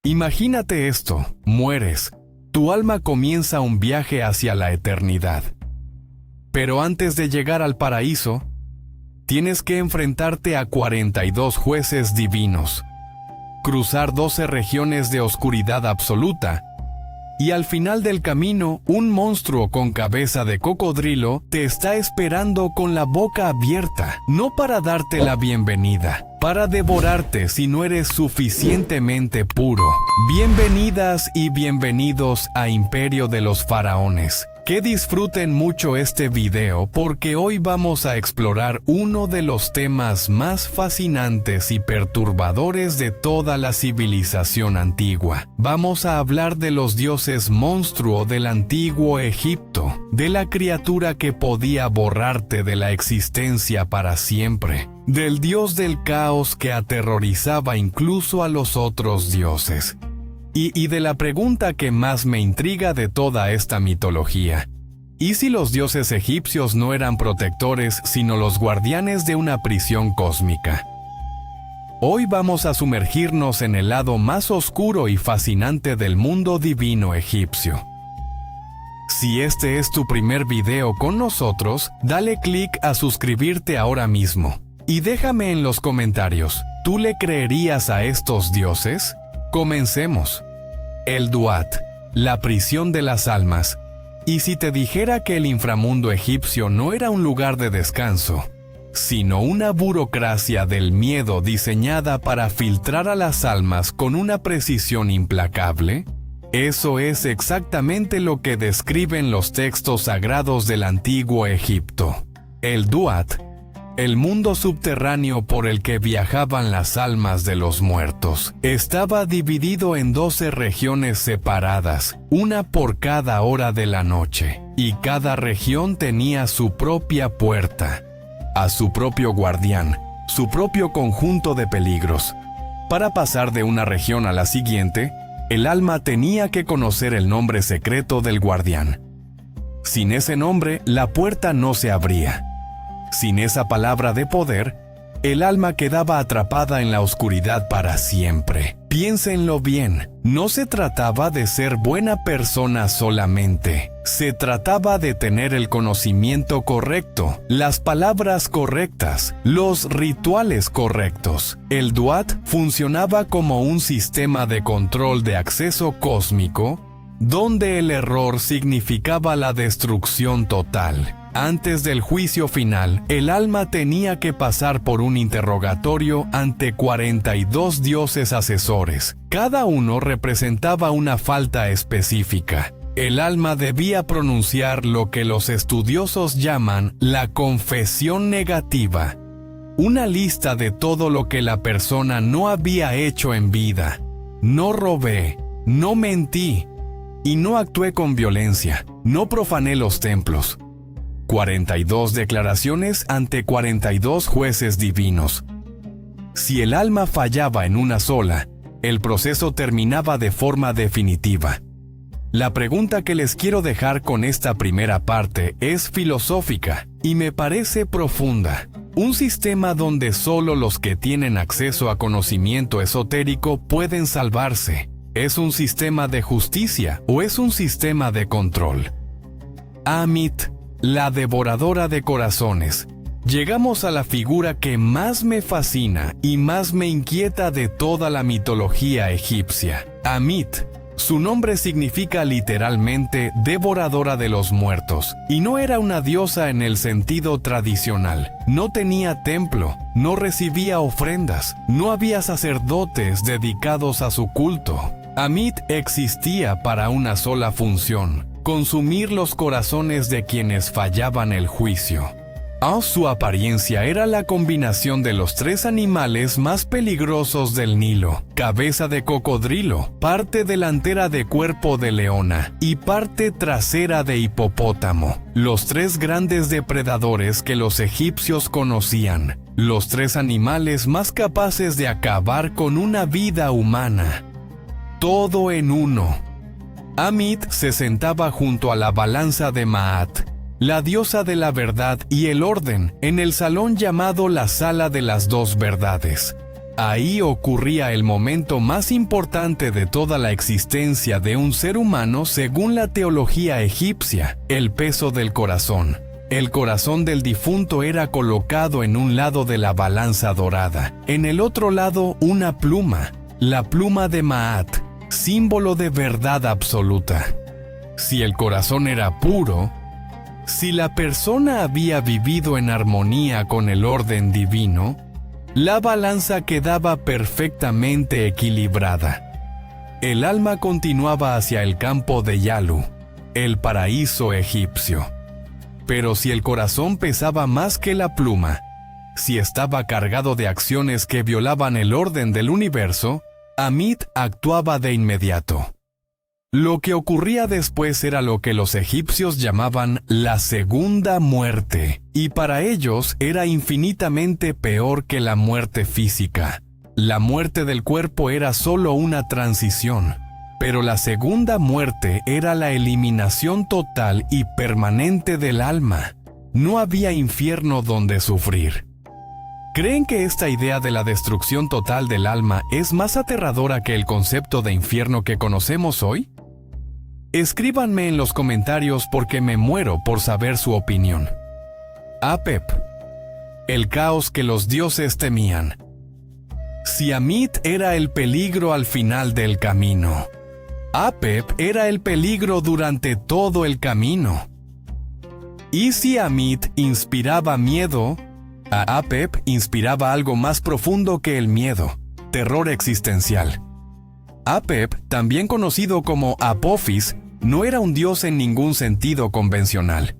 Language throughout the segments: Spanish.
Imagínate esto, mueres, tu alma comienza un viaje hacia la eternidad. Pero antes de llegar al paraíso, tienes que enfrentarte a 42 jueces divinos, cruzar 12 regiones de oscuridad absoluta, y al final del camino, un monstruo con cabeza de cocodrilo te está esperando con la boca abierta, no para darte la bienvenida, para devorarte si no eres suficientemente puro. Bienvenidas y bienvenidos a Imperio de los Faraones. Que disfruten mucho este video porque hoy vamos a explorar uno de los temas más fascinantes y perturbadores de toda la civilización antigua. Vamos a hablar de los dioses monstruo del antiguo Egipto, de la criatura que podía borrarte de la existencia para siempre, del dios del caos que aterrorizaba incluso a los otros dioses. Y de la pregunta que más me intriga de toda esta mitología. ¿Y si los dioses egipcios no eran protectores, sino los guardianes de una prisión cósmica? Hoy vamos a sumergirnos en el lado más oscuro y fascinante del mundo divino egipcio. Si este es tu primer video con nosotros, dale clic a suscribirte ahora mismo. Y déjame en los comentarios, ¿tú le creerías a estos dioses? Comencemos. El Duat, la prisión de las almas. Y si te dijera que el inframundo egipcio no era un lugar de descanso, sino una burocracia del miedo diseñada para filtrar a las almas con una precisión implacable, eso es exactamente lo que describen los textos sagrados del antiguo Egipto. El Duat, el mundo subterráneo por el que viajaban las almas de los muertos, estaba dividido en 12 regiones separadas, una por cada hora de la noche, y cada región tenía su propia puerta, a su propio guardián, su propio conjunto de peligros. Para pasar de una región a la siguiente, el alma tenía que conocer el nombre secreto del guardián. Sin ese nombre, la puerta no se abría. Sin esa palabra de poder, el alma quedaba atrapada en la oscuridad para siempre. Piénsenlo bien, no se trataba de ser buena persona solamente. Se trataba de tener el conocimiento correcto, las palabras correctas, los rituales correctos. El Duat funcionaba como un sistema de control de acceso cósmico, donde el error significaba la destrucción total. Antes del juicio final, el alma tenía que pasar por un interrogatorio ante 42 dioses asesores. Cada uno representaba una falta específica. El alma debía pronunciar lo que los estudiosos llaman la confesión negativa, una lista de todo lo que la persona no había hecho en vida. No robé, no mentí, y no actué con violencia, no profané los templos. 42 declaraciones ante 42 jueces divinos. Si el alma fallaba en una sola, el proceso terminaba de forma definitiva. La pregunta que les quiero dejar con esta primera parte es filosófica y me parece profunda. Un sistema donde solo los que tienen acceso a conocimiento esotérico pueden salvarse. ¿Es un sistema de justicia o es un sistema de control? Amit, la devoradora de corazones. Llegamos a la figura que más me fascina y más me inquieta de toda la mitología egipcia. Amit. Su nombre significa literalmente devoradora de los muertos, y no era una diosa en el sentido tradicional. No tenía templo, no recibía ofrendas, no había sacerdotes dedicados a su culto. Amit existía para una sola función: consumir los corazones de quienes fallaban el juicio. Su apariencia era la combinación de los 3 animales más peligrosos del Nilo: cabeza de cocodrilo, parte delantera de cuerpo de leona y parte trasera de hipopótamo. Los 3 grandes depredadores que los egipcios conocían, los 3 animales más capaces de acabar con una vida humana. Todo en uno. Amit se sentaba junto a la balanza de Maat, la diosa de la verdad y el orden, en el salón llamado la Sala de las Dos Verdades. Ahí ocurría el momento más importante de toda la existencia de un ser humano según la teología egipcia, el peso del corazón. El corazón del difunto era colocado en un lado de la balanza dorada, en el otro lado una pluma, la pluma de Maat, símbolo de verdad absoluta. Si el corazón era puro, si la persona había vivido en armonía con el orden divino, la balanza quedaba perfectamente equilibrada. El alma continuaba hacia el campo de Yalu, el paraíso egipcio. Pero si el corazón pesaba más que la pluma, si estaba cargado de acciones que violaban el orden del universo, Amit actuaba de inmediato. Lo que ocurría después era lo que los egipcios llamaban la segunda muerte, y para ellos era infinitamente peor que la muerte física. La muerte del cuerpo era solo una transición, pero la segunda muerte era la eliminación total y permanente del alma. No había infierno donde sufrir. ¿Creen que esta idea de la destrucción total del alma es más aterradora que el concepto de infierno que conocemos hoy? Escríbanme en los comentarios porque me muero por saber su opinión. Apep, el caos que los dioses temían. Si Amit era el peligro al final del camino, Apep era el peligro durante todo el camino. Y si Amit inspiraba miedo, a Apep inspiraba algo más profundo que el miedo, terror existencial. Apep, también conocido como Apophis, no era un dios en ningún sentido convencional.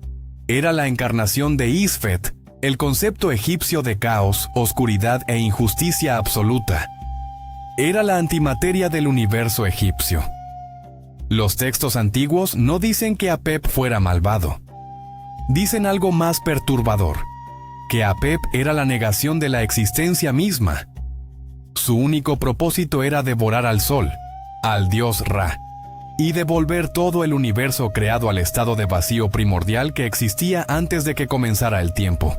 Era la encarnación de Isfet, el concepto egipcio de caos, oscuridad e injusticia absoluta. Era la antimateria del universo egipcio. Los textos antiguos no dicen que Apep fuera malvado. Dicen algo más perturbador, que Apep era la negación de la existencia misma. Su único propósito era devorar al sol, al dios Ra, y devolver todo el universo creado al estado de vacío primordial que existía antes de que comenzara el tiempo.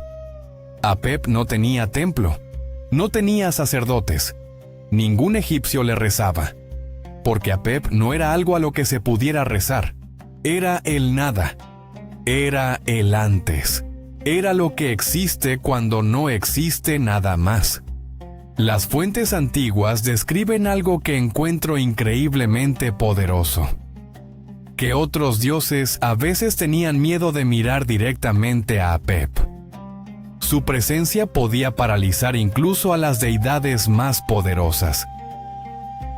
Apep no tenía templo, no tenía sacerdotes, ningún egipcio le rezaba, porque Apep no era algo a lo que se pudiera rezar, era el nada, era el antes, era lo que existe cuando no existe nada más. Las fuentes antiguas describen algo que encuentro increíblemente poderoso. Que otros dioses a veces tenían miedo de mirar directamente a Apep. Su presencia podía paralizar incluso a las deidades más poderosas.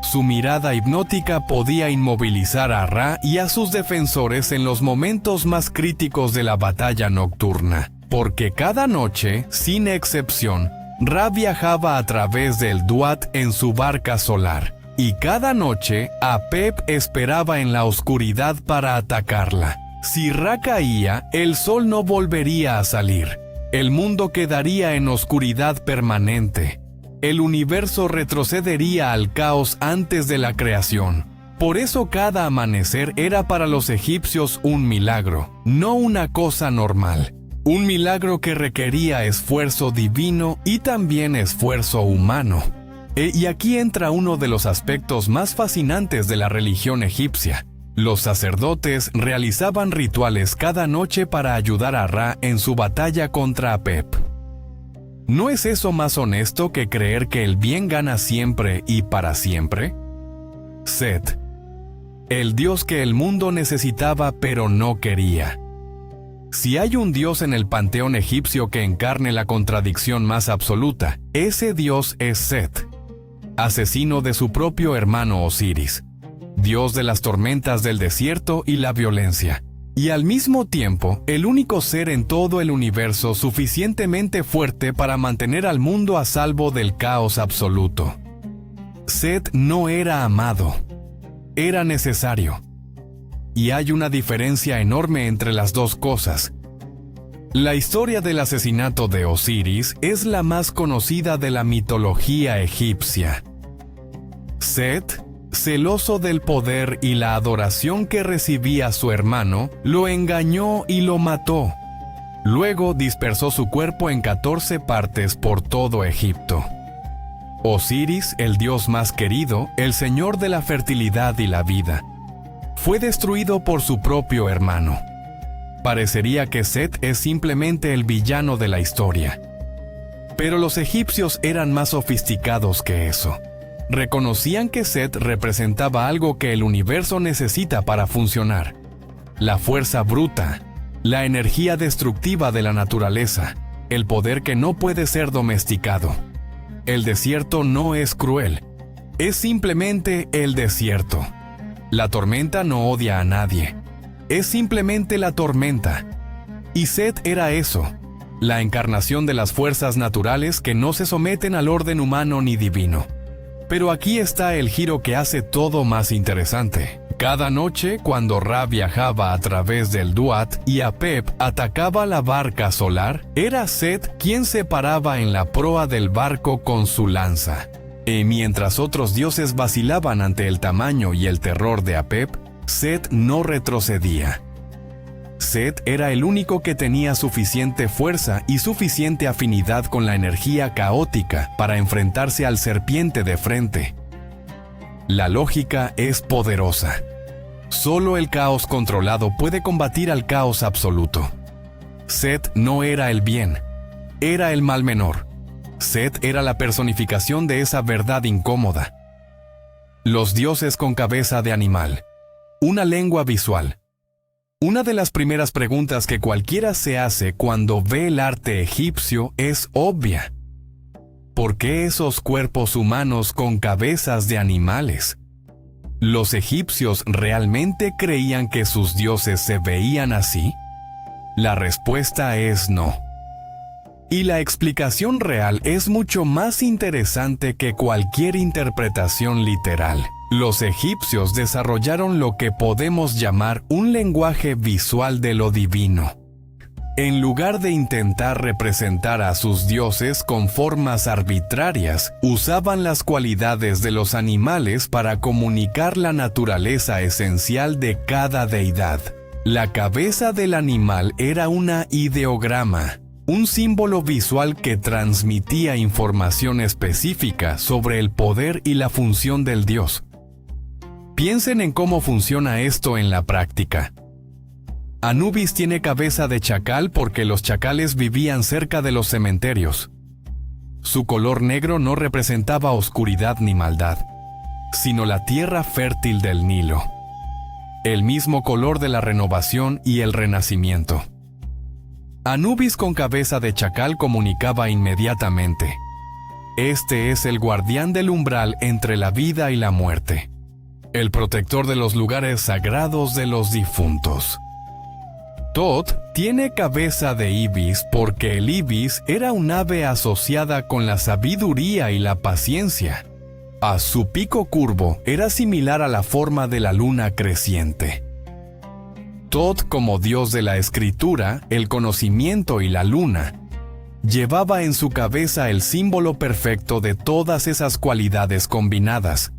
Su mirada hipnótica podía inmovilizar a Ra y a sus defensores en los momentos más críticos de la batalla nocturna, porque cada noche, sin excepción, Ra viajaba a través del Duat en su barca solar, y cada noche Apep esperaba en la oscuridad para atacarla. Si Ra caía, el sol no volvería a salir. El mundo quedaría en oscuridad permanente. El universo retrocedería al caos antes de la creación. Por eso cada amanecer era para los egipcios un milagro, no una cosa normal. Un milagro que requería esfuerzo divino y también esfuerzo humano. Y aquí entra uno de los aspectos más fascinantes de la religión egipcia. Los sacerdotes realizaban rituales cada noche para ayudar a Ra en su batalla contra Apep. ¿No es eso más honesto que creer que el bien gana siempre y para siempre? Set, el dios que el mundo necesitaba pero no quería. Si hay un dios en el panteón egipcio que encarne la contradicción más absoluta, ese dios es Set, asesino de su propio hermano Osiris, dios de las tormentas del desierto y la violencia, y al mismo tiempo el único ser en todo el universo suficientemente fuerte para mantener al mundo a salvo del caos absoluto. Set no era amado, era necesario. Y hay una diferencia enorme entre las dos cosas. La historia del asesinato de Osiris es la más conocida de la mitología egipcia. Set, celoso del poder y la adoración que recibía su hermano, lo engañó y lo mató. Luego dispersó su cuerpo en 14 partes por todo Egipto. Osiris, el dios más querido, el señor de la fertilidad y la vida, fue destruido por su propio hermano. Parecería que Set es simplemente el villano de la historia. Pero los egipcios eran más sofisticados que eso. Reconocían que Set representaba algo que el universo necesita para funcionar: la fuerza bruta, la energía destructiva de la naturaleza, el poder que no puede ser domesticado. El desierto no es cruel, es simplemente el desierto. La tormenta no odia a nadie, es simplemente la tormenta. Y Set era eso, la encarnación de las fuerzas naturales que no se someten al orden humano ni divino. Pero aquí está el giro que hace todo más interesante. Cada noche, cuando Ra viajaba a través del Duat y Apep atacaba la barca solar, era Set quien se paraba en la proa del barco con su lanza. Y mientras otros dioses vacilaban ante el tamaño y el terror de Apep, Set no retrocedía. Set era el único que tenía suficiente fuerza y suficiente afinidad con la energía caótica para enfrentarse al serpiente de frente. La lógica es poderosa. Solo el caos controlado puede combatir al caos absoluto. Set no era el bien, era el mal menor. Set era la personificación de esa verdad incómoda. Los dioses con cabeza de animal, una lengua visual. Una de las primeras preguntas que cualquiera se hace cuando ve el arte egipcio es obvia. ¿Por qué esos cuerpos humanos con cabezas de animales? ¿Los egipcios realmente creían que sus dioses se veían así? La respuesta es no. Y la explicación real es mucho más interesante que cualquier interpretación literal. Los egipcios desarrollaron lo que podemos llamar un lenguaje visual de lo divino. En lugar de intentar representar a sus dioses con formas arbitrarias, usaban las cualidades de los animales para comunicar la naturaleza esencial de cada deidad. La cabeza del animal era una ideograma, un símbolo visual que transmitía información específica sobre el poder y la función del dios. Piensen en cómo funciona esto en la práctica. Anubis tiene cabeza de chacal porque los chacales vivían cerca de los cementerios. Su color negro no representaba oscuridad ni maldad, sino la tierra fértil del Nilo, el mismo color de la renovación y el renacimiento. Anubis con cabeza de chacal comunicaba inmediatamente: este es el guardián del umbral entre la vida y la muerte, el protector de los lugares sagrados de los difuntos. Tot tiene cabeza de ibis porque el ibis era un ave asociada con la sabiduría y la paciencia. A su pico curvo era similar a la forma de la luna creciente. Tot, como dios de la escritura, el conocimiento y la luna, llevaba en su cabeza el símbolo perfecto de todas esas cualidades combinadas.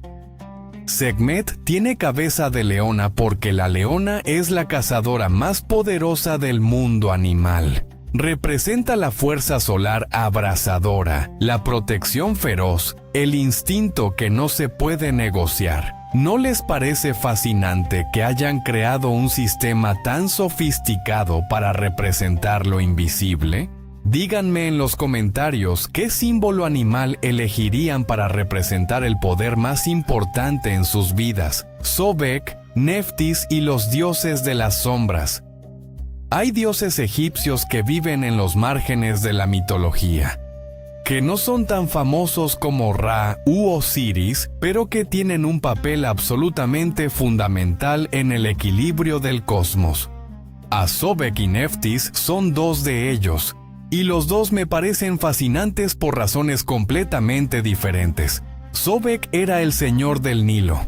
Sekhmet tiene cabeza de leona porque la leona es la cazadora más poderosa del mundo animal. Representa la fuerza solar abrasadora, la protección feroz, el instinto que no se puede negociar. ¿No les parece fascinante que hayan creado un sistema tan sofisticado para representar lo invisible? Díganme en los comentarios qué símbolo animal elegirían para representar el poder más importante en sus vidas: Sobek, Neftis y los dioses de las sombras. Hay dioses egipcios que viven en los márgenes de la mitología, que no son tan famosos como Ra u Osiris, pero que tienen un papel absolutamente fundamental en el equilibrio del cosmos. A Sobek y Neftis son dos de ellos, y los dos me parecen fascinantes por razones completamente diferentes. Sobek era el señor del Nilo.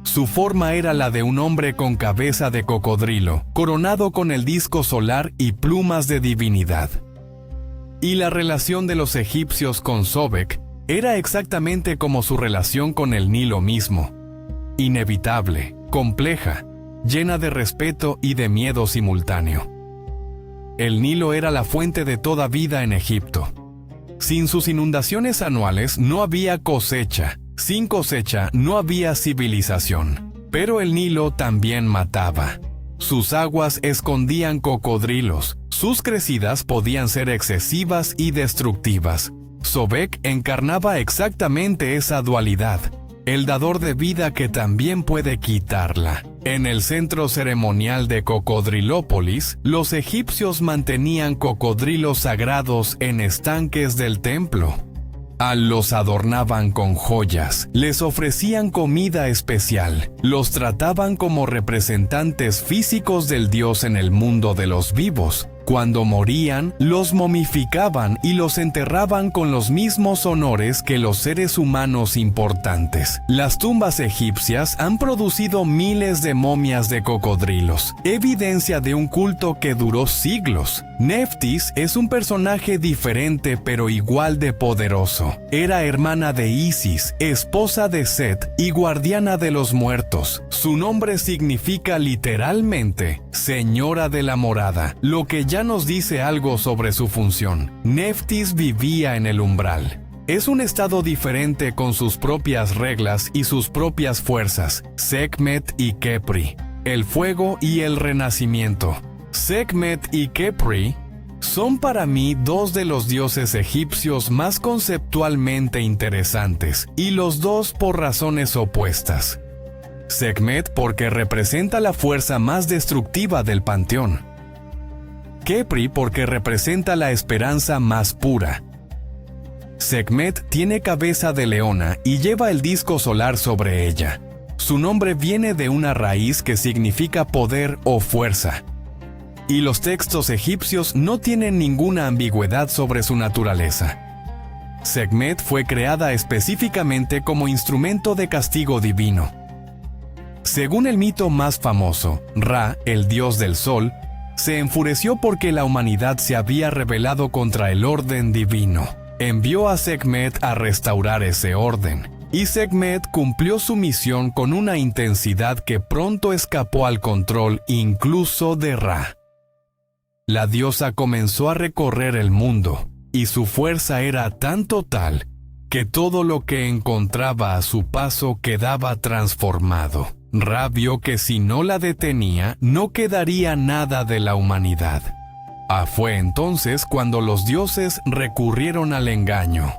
Su forma era la de un hombre con cabeza de cocodrilo, coronado con el disco solar y plumas de divinidad. Y la relación de los egipcios con Sobek era exactamente como su relación con el Nilo mismo: inevitable, compleja, llena de respeto y de miedo simultáneo. El Nilo era la fuente de toda vida en Egipto. Sin sus inundaciones anuales no había cosecha. Sin cosecha no había civilización. Pero el Nilo también mataba. Sus aguas escondían cocodrilos. Sus crecidas podían ser excesivas y destructivas. Sobek encarnaba exactamente esa dualidad, el dador de vida que también puede quitarla. En el centro ceremonial de Cocodrilópolis, los egipcios mantenían cocodrilos sagrados en estanques del templo. Los adornaban con joyas, les ofrecían comida especial, los trataban como representantes físicos del dios en el mundo de los vivos. Cuando morían, los momificaban y los enterraban con los mismos honores que los seres humanos importantes. Las tumbas egipcias han producido miles de momias de cocodrilos, evidencia de un culto que duró siglos. Neftis es un personaje diferente pero igual de poderoso. Era hermana de Isis, esposa de Set y guardiana de los muertos. Su nombre significa literalmente Señora de la Morada, lo que ya nos dice algo sobre su función. Neftis vivía en el umbral. Es un estado diferente con sus propias reglas y sus propias fuerzas. Sekhmet y Khepri, el fuego y el renacimiento. Sekhmet y Khepri son para mí dos de los dioses egipcios más conceptualmente interesantes, y los dos por razones opuestas. Sekhmet porque representa la fuerza más destructiva del panteón. Khepri porque representa la esperanza más pura. Sekhmet tiene cabeza de leona y lleva el disco solar sobre ella. Su nombre viene de una raíz que significa poder o fuerza. Y los textos egipcios no tienen ninguna ambigüedad sobre su naturaleza. Sekhmet fue creada específicamente como instrumento de castigo divino. Según el mito más famoso, Ra, el dios del sol, se enfureció porque la humanidad se había rebelado contra el orden divino. Envió a Sekhmet a restaurar ese orden, y Sekhmet cumplió su misión con una intensidad que pronto escapó al control incluso de Ra. La diosa comenzó a recorrer el mundo, y su fuerza era tan total que todo lo que encontraba a su paso quedaba transformado. Ra vio que si no la detenía, no quedaría nada de la humanidad. Fue entonces cuando los dioses recurrieron al engaño.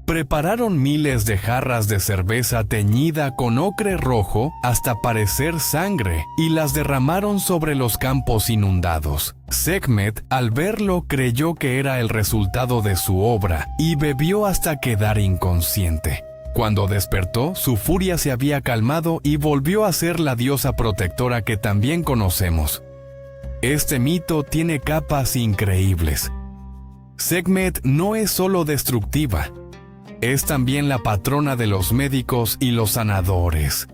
Prepararon miles de jarras de cerveza teñida con ocre rojo hasta parecer sangre y las derramaron sobre los campos inundados. Sekhmet, al verlo, creyó que era el resultado de su obra y bebió hasta quedar inconsciente. Cuando despertó, su furia se había calmado y volvió a ser la diosa protectora que también conocemos. Este mito tiene capas increíbles. Sekhmet no es solo destructiva, es también la patrona de los médicos y los sanadores.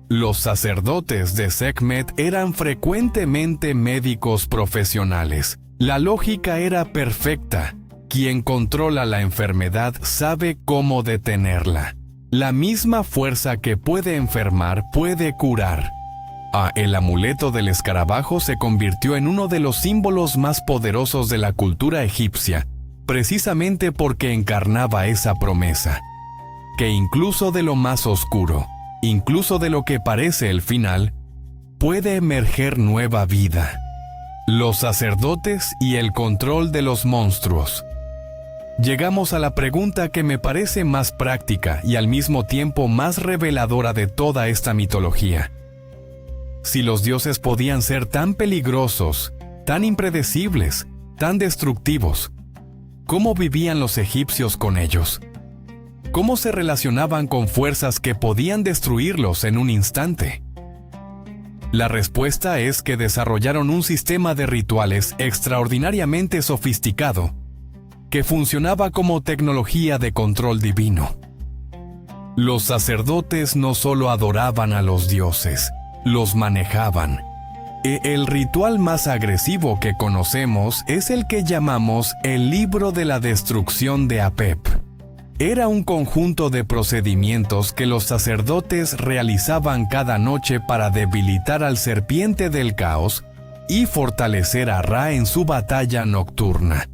Los sacerdotes de Sekhmet eran frecuentemente médicos profesionales. La lógica era perfecta. Quien controla la enfermedad sabe cómo detenerla. La misma fuerza que puede enfermar puede curar. El amuleto del escarabajo se convirtió en uno de los símbolos más poderosos de la cultura egipcia, precisamente porque encarnaba esa promesa, que incluso de lo más oscuro, incluso de lo que parece el final, puede emerger nueva vida. Los sacerdotes y el control de los monstruos. Llegamos a la pregunta que me parece más práctica y al mismo tiempo más reveladora de toda esta mitología. Si los dioses podían ser tan peligrosos, tan impredecibles, tan destructivos, ¿cómo vivían los egipcios con ellos? ¿Cómo se relacionaban con fuerzas que podían destruirlos en un instante? La respuesta es que desarrollaron un sistema de rituales extraordinariamente sofisticado que funcionaba como tecnología de control divino. Los sacerdotes no solo adoraban a los dioses, los manejaban. El ritual más agresivo que conocemos es el que llamamos el Libro de la Destrucción de Apep. Era un conjunto de procedimientos que los sacerdotes realizaban cada noche para debilitar al serpiente del caos y fortalecer a Ra en su batalla nocturna.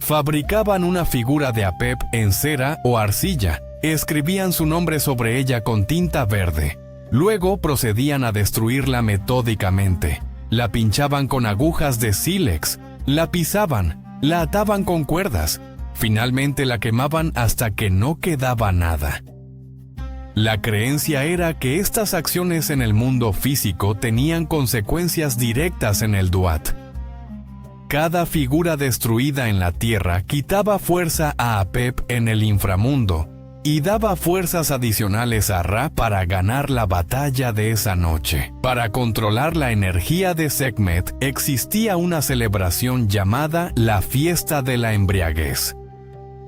Fabricaban una figura de Apep en cera o arcilla, escribían su nombre sobre ella con tinta verde. Luego procedían a destruirla metódicamente. La pinchaban con agujas de sílex, la pisaban, la ataban con cuerdas, finalmente la quemaban hasta que no quedaba nada. La creencia era que estas acciones en el mundo físico tenían consecuencias directas en el Duat. Cada figura destruida en la tierra quitaba fuerza a Apep en el inframundo y daba fuerzas adicionales a Ra para ganar la batalla de esa noche. Para controlar la energía de Sekhmet existía una celebración llamada la Fiesta de la Embriaguez.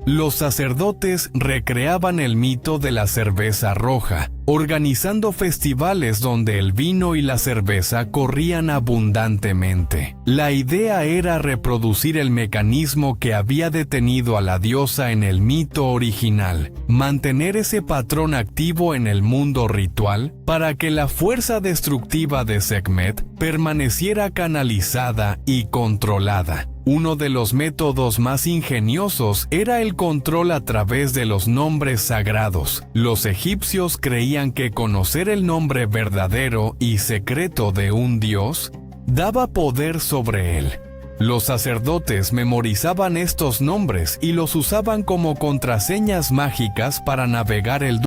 Los sacerdotes recreaban el mito de la cerveza roja, organizando festivales donde el vino y la cerveza corrían abundantemente. La idea era reproducir el mecanismo que había detenido a la diosa en el mito original, mantener ese patrón activo en el mundo ritual para que la fuerza destructiva de Sekhmet permaneciera canalizada y controlada. Uno de los métodos más ingeniosos era el control a través de los nombres sagrados. Los egipcios creían que conocer el nombre verdadero y secreto de un dios daba poder sobre él. Los sacerdotes memorizaban estos nombres y los usaban como contraseñas mágicas para navegar el